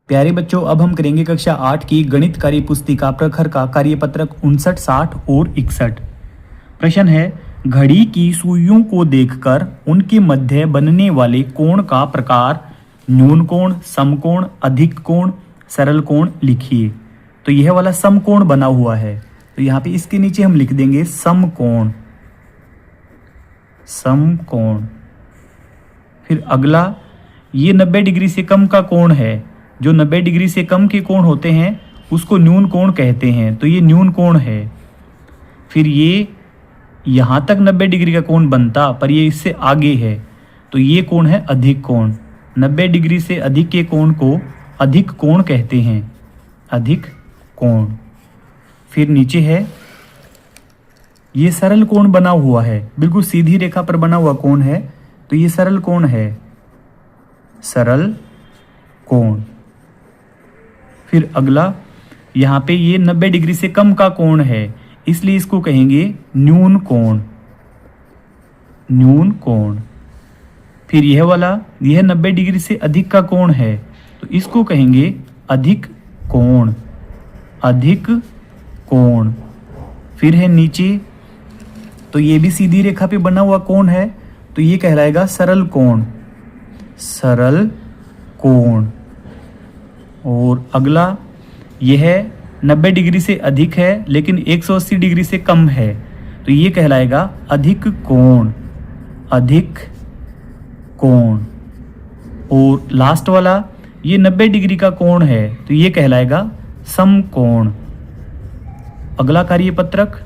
प्यारे बच्चों, अब हम करेंगे कक्षा 8 की गणित कार्य पुस्तिका प्रखर का कार्यपत्रक 59, 60 और 61। प्रश्न है, घड़ी की सुइयों को देखकर उनके मध्य बनने वाले कोण का प्रकार न्यून कोण, समकोण, अधिक कोण, सरल कोण लिखिए। तो यह वाला समकोण बना हुआ है, तो यहाँ पे इसके नीचे हम लिख देंगे समकोण। समकोण। फिर अगला, ये 90 डिग्री से कम का कोण है। जो 90 डिग्री से कम के कोण होते हैं उसको न्यून कोण कहते हैं, तो ये न्यून कोण है। फिर ये यहाँ तक 90 डिग्री का कोण बनता, पर ये इससे आगे है, तो ये कोण है अधिक कोण। 90 डिग्री से अधिक के कोण को अधिक कोण कहते हैं, अधिक कोण। फिर नीचे है, ये सरल कोण बना हुआ है, बिल्कुल सीधी रेखा पर बना हुआ कोण है, तो ये सरल कोण है, सरल कोण। फिर अगला, यहाँ पे ये 90 डिग्री से कम का कोण है, इसलिए इसको कहेंगे न्यून कोण, न्यून कोण। फिर यह वाला, यह 90 डिग्री से अधिक का कोण है, तो इसको कहेंगे अधिक कोण, अधिक कोण। फिर है नीचे, तो ये भी सीधी रेखा पे बना हुआ कोण है, तो ये कहलाएगा सरल कोण, सरल कोण। और अगला, यह 90 डिग्री से अधिक है लेकिन 180 डिग्री से कम है, तो ये कहलाएगा अधिक कोण, अधिक कोण। और लास्ट वाला, ये 90 डिग्री का कोण है, तो ये कहलाएगा समकोण। अगला कार्यपत्रक,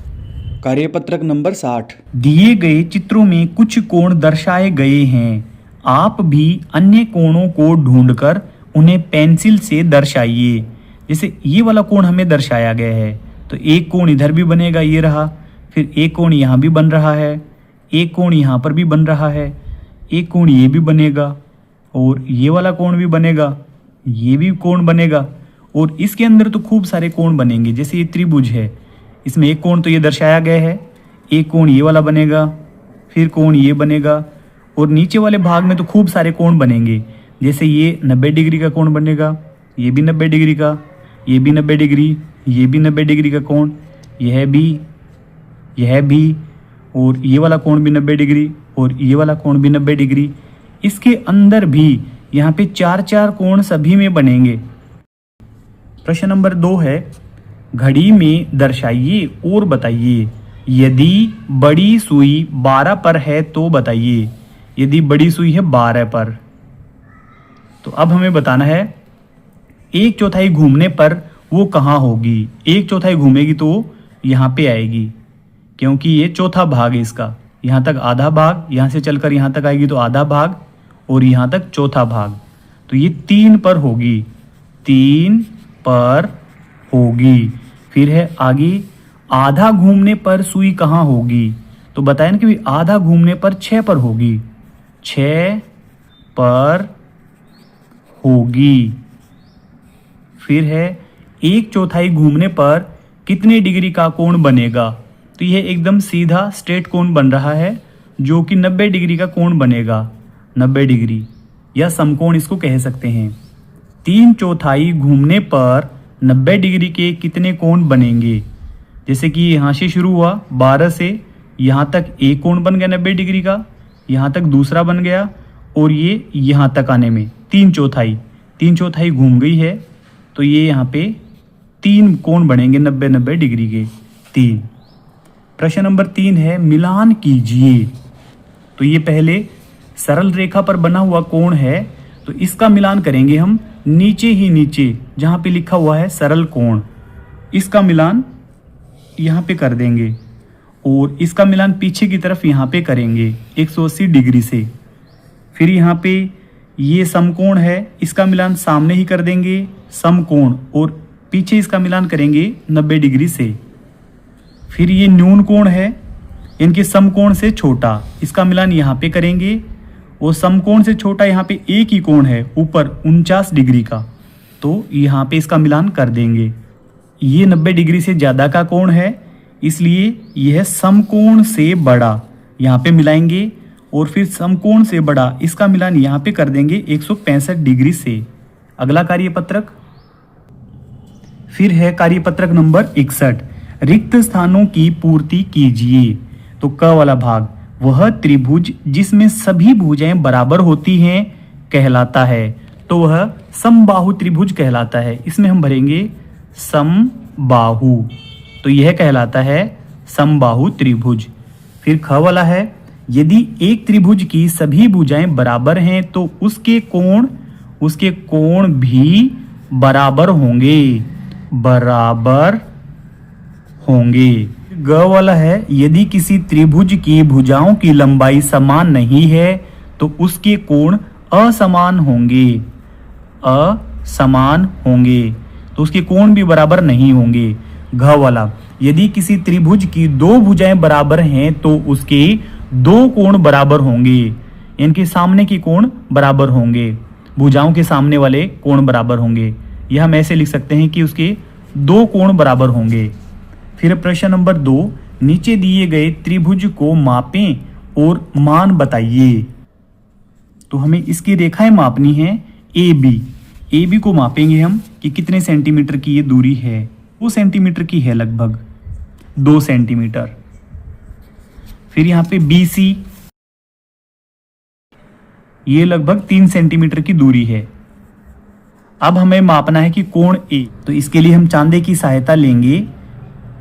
कार्यपत्रक नंबर 60। दिए गए चित्रों में कुछ कोण दर्शाए गए हैं, आप भी अन्य कोणों को ढूंढकर उन्हें पेंसिल से दर्शाइए। जैसे ये वाला कोण हमें दर्शाया गया है, तो एक कोण इधर भी बनेगा, ये रहा। फिर एक कोण यहाँ भी बन रहा है, एक कोण यहाँ पर भी बन रहा है, एक कोण ये भी बनेगा, और ये वाला कोण भी बनेगा, ये भी कोण बनेगा। और इसके अंदर तो खूब सारे कोण बनेंगे। जैसे ये त्रिभुज है, इसमें एक कोण तो ये दर्शाया गया है, एक कोण ये वाला बनेगा, फिर कोण ये बनेगा, और नीचे वाले भाग में तो खूब सारे कोण बनेंगे। जैसे ये 90 डिग्री का कोण बनेगा, ये भी 90 डिग्री का, ये भी 90 डिग्री, ये भी 90 डिग्री का कोण, यह भी, और ये वाला कोण भी 90 डिग्री, और ये वाला कोण भी 90 डिग्री। इसके अंदर भी यहाँ पे 4-4 कोण सभी में बनेंगे। प्रश्न नंबर 2 है, घड़ी में दर्शाइए और बताइए, यदि बड़ी सुई 12 पर है तो बताइए। यदि बड़ी सुई है 12 पर, तो अब हमें बताना है 1/4 घूमने पर वो कहाँ होगी। 1/4 घूमेगी तो यहाँ पे आएगी, क्योंकि ये चौथा भाग है इसका। यहाँ तक आधा भाग, यहाँ से चलकर यहाँ तक आएगी तो आधा भाग, और यहाँ तक चौथा भाग, तो ये 3 पर होगी, 3 पर होगी। फिर है आगे, आधा घूमने पर सुई कहाँ होगी, तो बताया ना कि आधा घूमने पर 6 पर होगी, 6 पर होगी। फिर है 1/4 घूमने पर कितने डिग्री का कोण बनेगा, तो यह एकदम सीधा स्ट्रेट कोण बन रहा है, जो कि 90 डिग्री का कोण बनेगा, 90 डिग्री, या समकोण इसको कह सकते हैं। 3/4 घूमने पर 90 डिग्री के कितने कोण बनेंगे। जैसे कि यहाँ से शुरू हुआ 12 से, यहाँ तक एक कोण बन गया 90 डिग्री का, यहाँ तक दूसरा बन गया, और ये यहाँ तक आने में 3/4 घूम गई है, तो ये यहाँ पे 3 कोण बनेंगे 90-90 डिग्री के, 3। प्रश्न नंबर 3 है, मिलान कीजिए। तो ये पहले सरल रेखा पर बना हुआ कोण है, तो इसका मिलान करेंगे हम नीचे ही नीचे, जहाँ पे लिखा हुआ है सरल कोण, इसका मिलान यहाँ पे कर देंगे, और इसका मिलान पीछे की तरफ यहाँ पे करेंगे 180 डिग्री से। फिर यहाँ पे ये समकोण है, इसका मिलान सामने ही कर देंगे समकोण, और पीछे इसका मिलान करेंगे 90 डिग्री से। फिर ये न्यून कोण है, इनके समकोण से छोटा, इसका मिलान यहाँ पे करेंगे, और समकोण से छोटा यहाँ पे एक ही कोण है ऊपर 49 डिग्री का, तो यहाँ पे इसका मिलान कर देंगे। ये 90 डिग्री से ज़्यादा का कोण है, इसलिए यह समकोण से बड़ा यहाँ पे मिलाएंगे, और फिर समकोण से बड़ा इसका मिलान यहाँ पे कर देंगे 165 डिग्री से। अगला कार्यपत्रक, फिर है कार्यपत्रक नंबर 61, रिक्त स्थानों की पूर्ति कीजिए। तो क वाला भाग, वह त्रिभुज जिसमें सभी भुजाएं बराबर होती हैं कहलाता है। तो वह समबाहु त्रिभुज कहलाता है। इसमें हम भरेंगे समबाहु, तो यह कहलाता है समबाहु त्रिभुज। फिर ख वाला है, यदि एक त्रिभुज की सभी भुजाएं बराबर हैं तो उसके कोण भी बराबर होंगे। ग वाला है, यदि किसी त्रिभुज की भुजाओं की लंबाई समान नहीं है तो उसके कोण असमान होंगे, तो उसके कोण भी बराबर नहीं होंगे। घ वाला, यदि किसी त्रिभुज की दो भुजाएं बराबर हैं तो उसके दो कोण बराबर होंगे, इनके सामने के कोण बराबर होंगे, भुजाओं के सामने वाले कोण बराबर होंगे। यह हम ऐसे लिख सकते हैं कि उसके दो कोण बराबर होंगे। फिर प्रश्न नंबर 2, नीचे दिए गए त्रिभुज को मापें और मान बताइए। तो हमें इसकी रेखाएं मापनी है ए बी को मापेंगे हम कि कितने सेंटीमीटर की ये दूरी है। 2 सेंटीमीटर की है, लगभग 2 सेंटीमीटर। फिर यहाँ पे BC, ये लगभग 3 सेंटीमीटर की दूरी है। अब हमें मापना है कि कोण A, तो इसके लिए हम चांदे की सहायता लेंगे।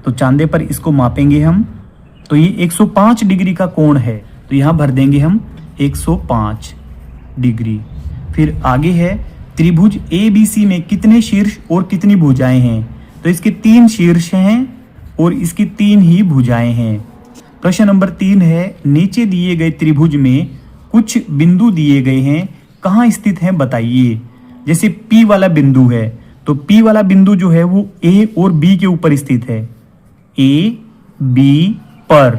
तो चांदे पर इसको मापेंगे हम, तो ये 105 डिग्री का कोण है, तो यहां भर देंगे हम 105 डिग्री। फिर आगे है, त्रिभुज ABC में कितने शीर्ष और कितनी भुजाएं हैं। तो इसके 3 शीर्ष हैं और इसकी 3 ही भुजाएं हैं। प्रश्न नंबर 3 है, नीचे दिए गए त्रिभुज में कुछ बिंदु दिए गए हैं, कहाँ स्थित हैं बताइए। जैसे P वाला बिंदु है, तो P वाला बिंदु जो है वो A और B के ऊपर स्थित है, A B पर।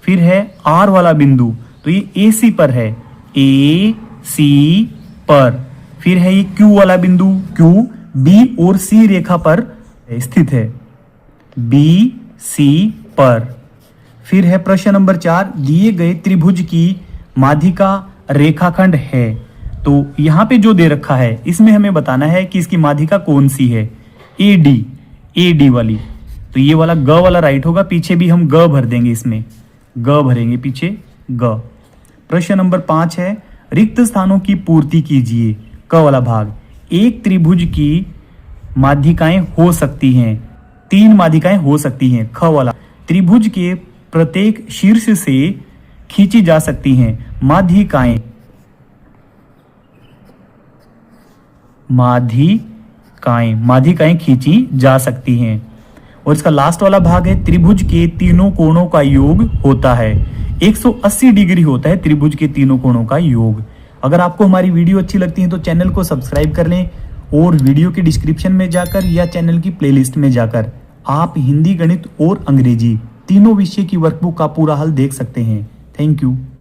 फिर है R वाला बिंदु, तो ये AC पर है, AC पर। फिर है ये Q वाला बिंदु, Q B और C रेखा पर स्थित है, BC पर। फिर है प्रश्न नंबर 4, दिए गए त्रिभुज की माध्यिका रेखाखंड है। तो यहां पे जो दे रखा है इसमें हमें बताना है कि इसकी माध्यिका कौन सी है, AD वाली। तो ये वाला ग वाला राइट होगा, पीछे भी हम ग भर देंगे, इसमें ग भरेंगे पीछे ग। प्रश्न नंबर 5 है, रिक्त स्थानों की पूर्ति कीजिए। क वाला भाग, एक त्रिभुज की माध्यिकाएं हो सकती हैं, 3 माध्यिकाएं हो सकती हैं। ख वाला, त्रिभुज के प्रत्येक शीर्ष से खींची जा सकती हैं माध्यिकाएं खींची जा सकती हैं। और इसका लास्ट वाला भाग है, त्रिभुज के तीनों कोणों का योग होता है, 180 डिग्री होता है त्रिभुज के तीनों कोणों का योग। अगर आपको हमारी वीडियो अच्छी लगती है तो चैनल को सब्सक्राइब कर लें और वीडियो के डिस्क्रिप्शन में जाकर या चैनल की प्लेलिस्ट में जाकर आप हिंदी, गणित और अंग्रेजी तीनों विषय की वर्कबुक का पूरा हल देख सकते हैं। Thank you.